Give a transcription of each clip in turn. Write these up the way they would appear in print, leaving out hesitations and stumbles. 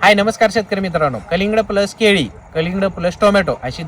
हाय नमस्कार शेतकरी मित्रांनो, कलिंगड प्लस केळी, कलिंगड प्लस टोमॅटो अशी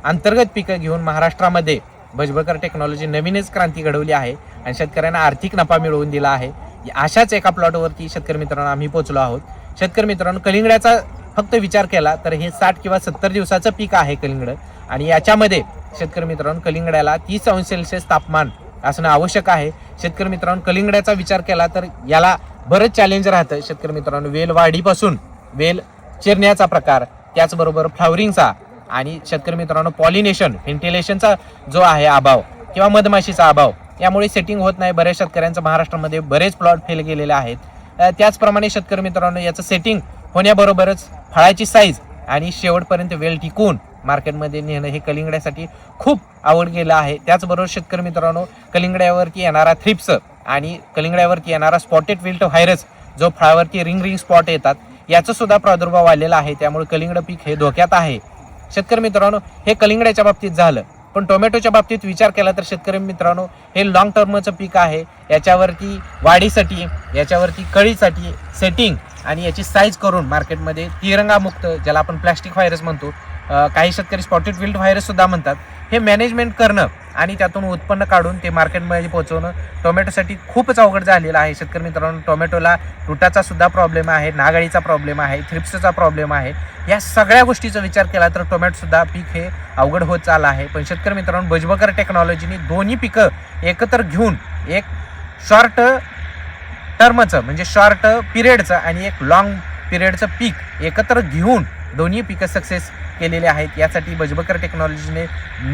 अंतर्गत पिकं घेऊन महाराष्ट्रामध्ये भजबळकर टेक्नॉलॉजी नवीनच क्रांती घडवली आहे आणि शेतकऱ्यांना आर्थिक नफा मिळवून दिला आहे। अशाच एका प्लॉटवरती शेतकरी मित्रांनो आम्ही पोहोचलो आहोत। शेतकरी मित्रांनो, कलिंगडाचा फक्त विचार केला तर हे 60 किंवा 70 दिवसाचं पीक आहे कलिंगड आणि याच्यामध्ये शेतकरी मित्रांनो कलिंगडाला 30 अंश सेल्सिअस तापमान असणं आवश्यक आहे। शेतकरी मित्रांनो, कलिंगडाचा विचार केला तर याला बरंच चॅलेंज राहतं। शेतकरी मित्रांनो, वेल वाढीपासून वेल चिरण्याचा प्रकार, त्याचबरोबर फ्लावरिंगचा आणि शेतकरी मित्रांनो पॉलिनेशन व्हेंटिलेशनचा जो आहे अभाव किंवा मधमाशीचा अभाव, यामुळे सेटिंग होत नाही। बऱ्याच शेतकऱ्यांचं महाराष्ट्रामध्ये बरेच प्लॉट फेल गेलेले आहेत। त्याचप्रमाणे शेतकरी मित्रांनो याचं सेटिंग होण्याबरोबरच फळाची साईज आणि शेवटपर्यंत वेल टिकून मार्केटमध्ये नेणं हे कलिंगड्यासाठी खूप आवड गेलं आहे। त्याचबरोबर शेतकरी मित्रांनो, कलिंगड्यावरती येणारा थ्रिप्स आणि कलिंगड्यावरती येणारा स्पॉटेड विल्ट व्हायरस जो फळावरती रिंग स्पॉट येतात याचा सुद्धा प्रादुर्भाव आलेला आहे। त्यामुळे कलिंगड पीक हे धोक्यात आहे। शेतकरी मित्रांनो, हे कलिंगड्याच्या बाबतीत झालं, पण टोमॅटोच्या बाबतीत विचार केला तर शेतकरी मित्रांनो हे लॉंग टर्मचं पीक आहे। याच्यावरती वाढीसाठी, याच्यावरती कळीसाठी सेटिंग आणि याची साईज करून मार्केटमध्ये तिरंगामुक्त, ज्याला आपण प्लॅस्टिक व्हायरस म्हणतो, काही शेतकरी स्पॉटेड विल्ट व्हायरस सुद्धा म्हणतात, हे मॅनेजमेंट करणं आणि त्यातून उत्पन्न काढून ते मार्केटमध्ये पोहोचवणं टोमॅटोसाठी खूपच अवघड झालेलं आहे। शेतकरी मित्रांनो, टोमॅटोला तुटाचा सुद्धा प्रॉब्लेम आहे, नागाळीचा प्रॉब्लेम आहे, थ्रिप्सचा प्रॉब्लेम आहे। या सगळ्या गोष्टीचा विचार केला तर टोमॅटोसुद्धा पीक हे अवघड होत चाललं आहे। पण शेतकरी मित्रांनो, भजबळकर टेक्नॉलॉजीने दोन्ही पिकं एकत्र घेऊन एक शॉर्ट टर्मचं म्हणजे शॉर्ट पिरियडचं आणि एक लॉंग पिरियडचं पीक एकत्र घेऊन दोन्ही पिकं सक्सेस केलेले आहेत। यासाठी भजबळकर टेक्नॉलॉजीने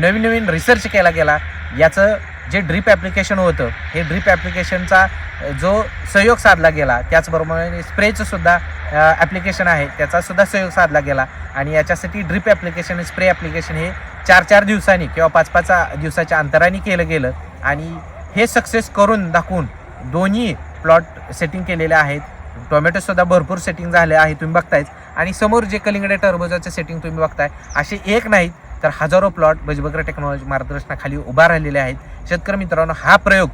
नवीन रिसर्च केला गेला। याचं जे ड्रीप ॲप्लिकेशन होतं, हे ड्रीप ॲप्लिकेशनचा जो सहयोग साधला गेला, त्याचबरोबर स्प्रेचं सुद्धा ॲप्लिकेशन आहे, त्याचा सुद्धा सहयोग साधला गेला आणि याच्यासाठी ड्रीप ॲप्लिकेशन, स्प्रे ॲप्लिकेशन हे 4-4 दिवसांनी किंवा 5-5 दिवसाच्या अंतराने केलं गेलं आणि हे सक्सेस करून दाखवून दोन्ही प्लॉट सेटिंग केलेले आहेत। टोमॅटोसुद्धा भरपूर सेटिंग झाले आहे, तुम्ही बघतायच, आणि समोर जे कलिंगड टरबूजाचे सेटिंग तुम्ही बघताय, असे एक नाहीत तर हजारो प्लॉट भजबळकर टेक्नॉलॉजी मार्गदर्शनाखाली उभा राहिलेले आहेत। शेतकरी मित्रांनो, हा प्रयोग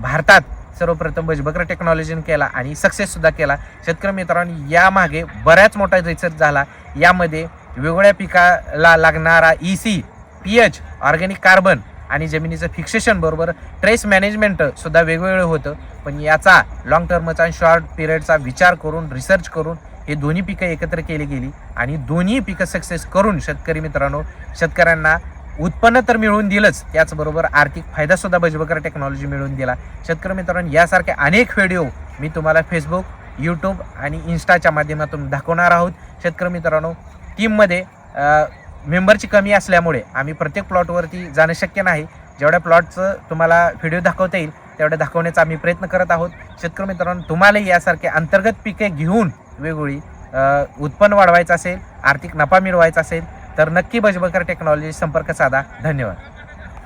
भारतात सर्वप्रथम भजबळकर टेक्नॉलॉजीने केला आणि सक्सेससुद्धा केला। शेतकरी मित्रांनो, यामागे बऱ्याच मोठा रिसर्च झाला। यामध्ये वेगवेगळ्या पिकाला लागणारा EC, pH, ऑर्गॅनिक कार्बन आणि जमिनीचं फिक्सेशन बरोबर ट्रेस मॅनेजमेंट सुद्धा वेगवेगळं होतं। पण याचा लॉंग टर्मचा आणि शॉर्ट पिरियडचा विचार करून, रिसर्च करून हे दोन्ही पिकं एकत्र केली गेली आणि दोन्ही पिकं सक्सेस करून शेतकरी मित्रांनो शेतकऱ्यांना उत्पन्न तर मिळवून दिलंच, त्याचबरोबर आर्थिक फायदासुद्धा भजबळकर टेक्नॉलॉजी मिळवून दिला। शेतकरी मित्रांनो, यासारखे अनेक व्हिडिओ मी तुम्हाला फेसबुक, यूट्यूब आणि इन्स्टाच्या माध्यमातून दाखवणार आहोत। शेतकरी मित्रांनो, टीममध्ये मेंबरची कमी असल्यामुळे आम्ही प्रत्येक प्लॉटवरती जाणं शक्य नाही। जेवढ्या प्लॉटचं तुम्हाला व्हिडिओ दाखवता येईल तेवढ्या दाखवण्याचा आम्ही प्रयत्न करत आहोत। शेतकरी मित्रांनो, तुम्हालाही यासारखे अंतर्गत पिके घेऊन वेगवेगळी उत्पन्न वाढवायचं असेल, आर्थिक नफा मिळवायचा असेल तर नक्की भजबळकर टेक्नॉलॉजी संपर्क साधा। धन्यवाद।